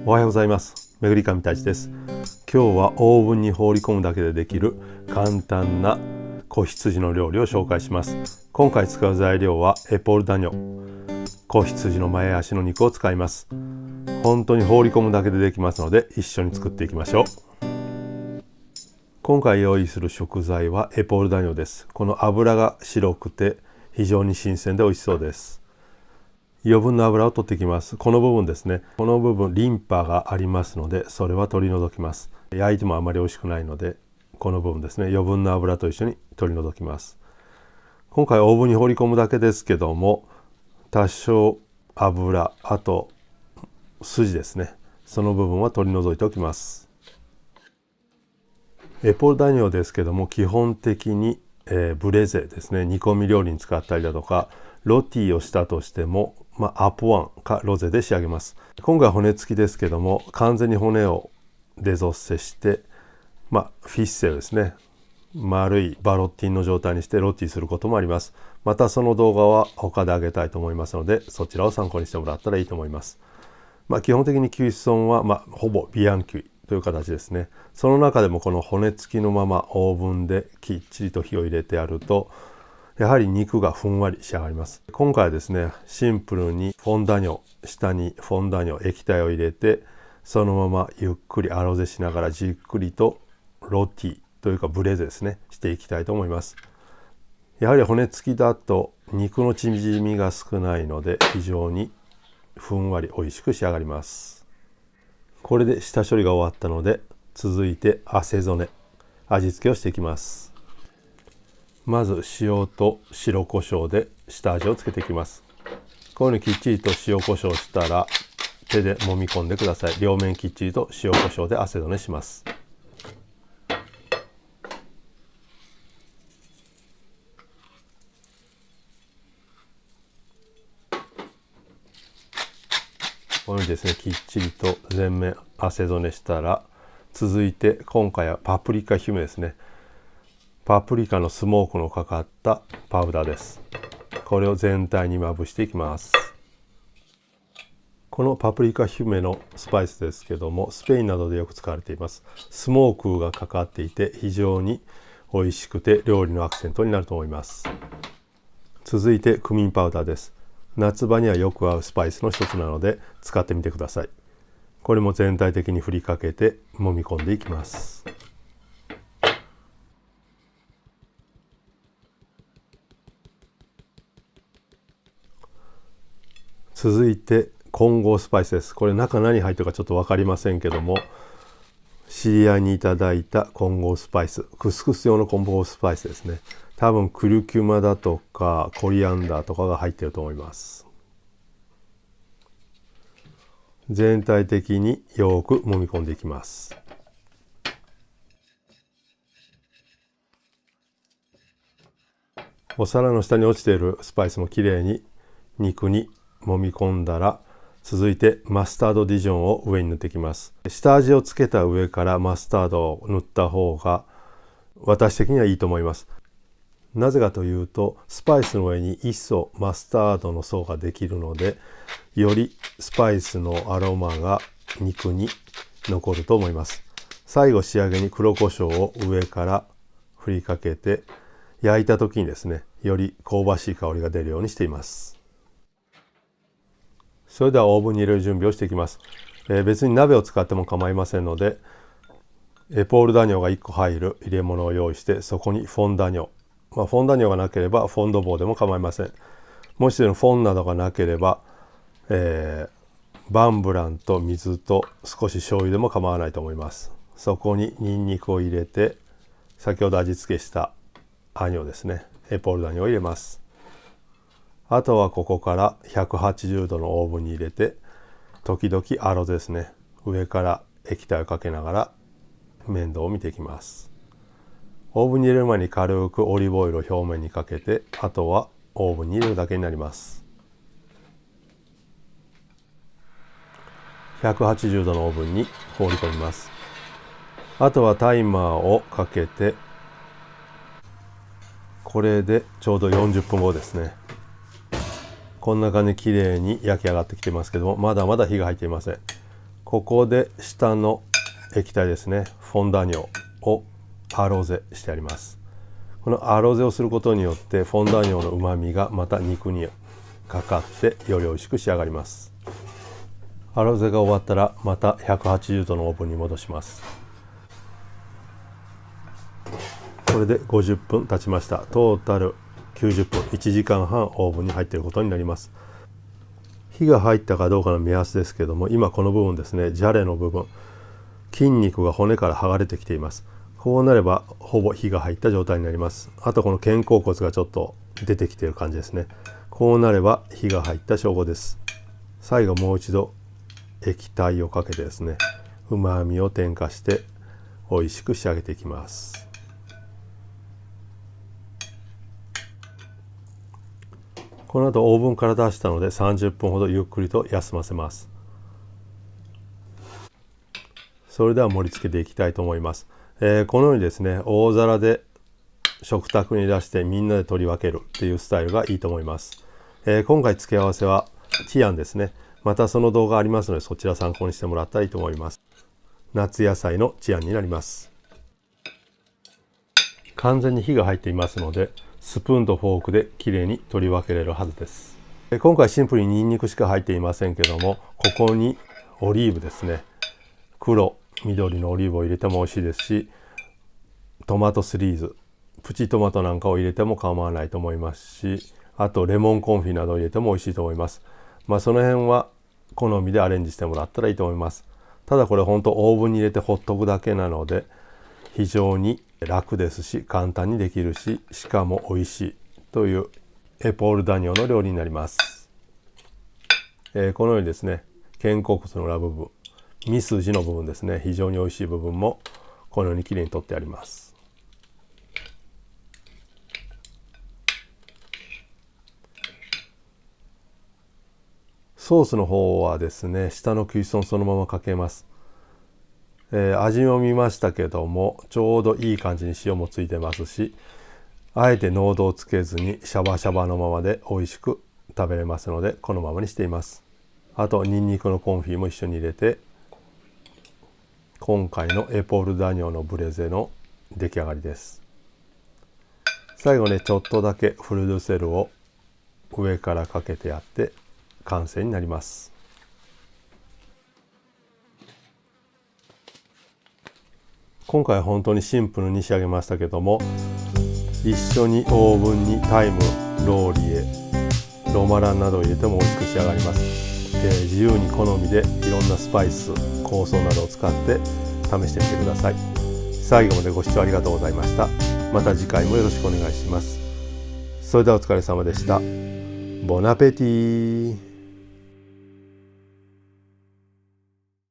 おはようございます。めぐりかみたちです。今日はオーブンに放り込むだけでできる簡単な子羊の料理を紹介します。今回使う材料はエポールダニョ、子羊の前足の肉を使います。本当に放り込むだけでできますので一緒に作っていきましょう。今回用意する食材はエポールダニョです。この脂が白くて非常に新鮮で美味しそうです。余分な油を取っていきます。この部分ですね。この部分リンパがありますので、それは取り除きます。焼いてもあまり美味しくないので、この部分ですね。余分な油と一緒に取り除きます。今回オーブンに放り込むだけですけども、多少油、あと筋ですね。その部分は取り除いておきます。エポールダニョですけども、基本的に、ブレゼですね。煮込み料理に使ったりだとか、ロティをしたとしても、アポワンかロゼで仕上げます。今回は骨付きですけども、完全に骨をデゾッセして、フィッセルですね。丸いバロッティンの状態にしてロティすることもあります。またその動画は他で上げたいと思いますので、そちらを参考にしてもらったらいいと思います。基本的にキュイソンは、ほぼビアンキュイという形ですね。その中でもこの骨付きのままオーブンできっちりと火を入れてやると、やはり肉がふんわり仕上がります。今回はですね、シンプルにフォンダニョ、下にフォンダニョ液体を入れて、そのままゆっくりアロゼしながらじっくりとロティというかブレゼですね、していきたいと思います。やはり骨付きだと肉の縮みが少ないので非常にふんわり美味しく仕上がります。これで下処理が終わったので、続いてアセゾネ、味付けをしていきます。まず塩と白胡椒で下味をつけていきます。こういうふうにきっちりと塩胡椒したら手で揉み込んでください。両面きっちりと塩胡椒でアセドネします。このようにですね、きっちりと全面アセドネしたら、続いて今回はパプリカヒュメですね。パプリカのスモークのかかったパウダーです。これを全体にまぶしていきます。このパプリカヒュメのスパイスですけども、スペインなどでよく使われています。スモークがかかっていて非常に美味しくて料理のアクセントになると思います。続いてクミンパウダーです。夏場にはよく合うスパイスの一つなので使ってみてください。これも全体的に振りかけて揉み込んでいきます。続いて混合スパイスです。これ中何入ってるかちょっと分かりませんけども、知り合いにいただいた混合スパイス、クスクス用の混合スパイスですね。多分クルキュマだとかコリアンダーとかが入っていると思います。全体的によく揉み込んでいきます。お皿の下に落ちているスパイスもきれいに肉に揉み込んだら、続いてマスタードディジョンを上に塗っていきます。下味をつけた上からマスタードを塗った方が私的にはいいと思います。なぜかというと、スパイスの上に一層マスタードの層ができるので、よりスパイスのアロマが肉に残ると思います。最後仕上げに黒胡椒を上から振りかけて、焼いた時にですね、より香ばしい香りが出るようにしています。それではオーブンに入れる準備をしていきます。別に鍋を使っても構いませんので、エポールダニョが1個入る入れ物を用意して、そこにフォンダニョ、フォンダニョがなければフォンドボーでも構いません。もしフォンなどがなければ、バンブランと水と少し醤油でも構わないと思います。そこにニンニクを入れて、先ほど味付けしたアニョですね、エポールダニョを入れます。あとはここから180度のオーブンに入れて、時々アロゼですね、上から液体をかけながら面倒を見ていきます。オーブンに入れる前に軽くオリーブオイルを表面にかけて、あとはオーブンに入れるだけになります。180度のオーブンに放り込みます。あとはタイマーをかけて、これでちょうど40分後ですね。こんな感じで綺麗に焼き上がってきてますけども、まだまだ火が入っていません。ここで下の液体ですね、フォンダーニョをアロゼしてあります。このアロゼをすることによってフォンダーニョのうまみがまた肉にかかってより美味しく仕上がります。アロゼが終わったらまた180度のオーブンに戻します。これで50分経ちました。トータル90分、1時間半オーブンに入っていることになります。火が入ったかどうかの目安ですけども、今この部分ですね、ジャレの部分、筋肉が骨から剥がれてきています。こうなればほぼ火が入った状態になります。あとこの肩甲骨がちょっと出てきている感じですね。こうなれば火が入った証拠です。最後もう一度液体をかけてですね、うまみを添加して美味しく仕上げていきます。この後オーブンから出したので30分ほどゆっくりと休ませます。それでは盛り付けていきたいと思います。このようにですね、大皿で食卓に出してみんなで取り分けるっていうスタイルがいいと思います。今回付け合わせはティアンですね。またその動画ありますのでそちら参考にしてもらったらいいと思います。夏野菜のティアンになります。完全に火が入っていますのでスプーンとフォークできれいに取り分けれるはずです。今回シンプルにニンニクしか入っていませんけども、ここにオリーブですね、黒緑のオリーブを入れても美味しいですし、トマトスリーズ、プチトマトなんかを入れても構わないと思いますし、あとレモンコンフィなどを入れても美味しいと思います。その辺は好みでアレンジしてもらったらいいと思います。ただこれ本当オーブンに入れてほっとくだけなので非常に楽ですし簡単にできるし、しかも美味しいというエポールダニョの料理になります。このようにですね、肩甲骨の裏部分、ミスジの部分ですね、非常に美味しい部分もこのようにきれいに取ってあります。ソースの方はですね、下のクイソンそのままかけます。味を見ましたけどもちょうどいい感じに塩もついてますし、あえて濃度をつけずにシャバシャバのままで美味しく食べれますのでこのままにしています。あとニンニクのコンフィも一緒に入れて、今回のエポールダニョのブレゼの出来上がりです。最後ね、ちょっとだけフルドゥセルを上からかけてやって完成になります。今回は本当にシンプルに仕上げましたけども、一緒にオーブンにタイム、ローリエ、ロマランなどを入れても美味しく仕上がります。自由に好みでいろんなスパイス、香草などを使って試してみてください。最後までご視聴ありがとうございました。また次回もよろしくお願いします。それではお疲れ様でした。ボナペティー。